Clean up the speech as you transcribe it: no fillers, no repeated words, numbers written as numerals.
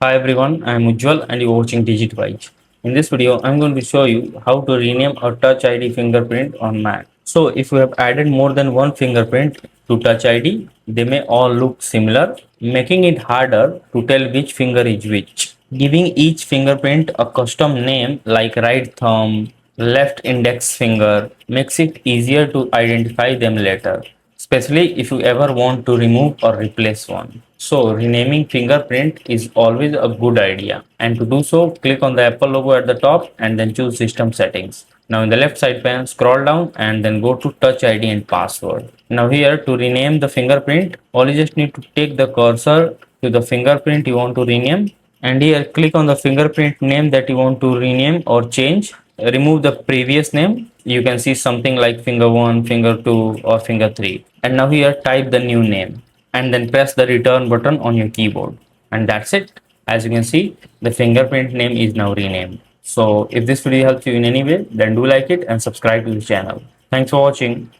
Hi everyone, I am Ujjwal and you are watching DigitWise. In this video, I am going to show you how to rename a Touch ID fingerprint on Mac. So if you have added more than one fingerprint to Touch ID, they may all look similar, making it harder to tell which finger is which. Giving each fingerprint a custom name like right thumb, left index finger makes it easier to identify them later, especially if you ever want to remove or replace one. So renaming fingerprint is always a good idea. And to do so, click on the Apple logo at the top and then choose system settings. Now in the left side pane, scroll down and then go to touch ID and password. Now here to rename the fingerprint, all you just need to take the cursor to the fingerprint you want to rename, and here click on the fingerprint name that you want to rename or change. Remove the previous name. You can see something like finger 1, finger 2 or finger 3, and now here type the new name and then press the return button on your keyboard, and that's it. As you can see, the fingerprint name is now renamed. So if this video helps you in any way, then do like it and subscribe to the channel. Thanks for watching.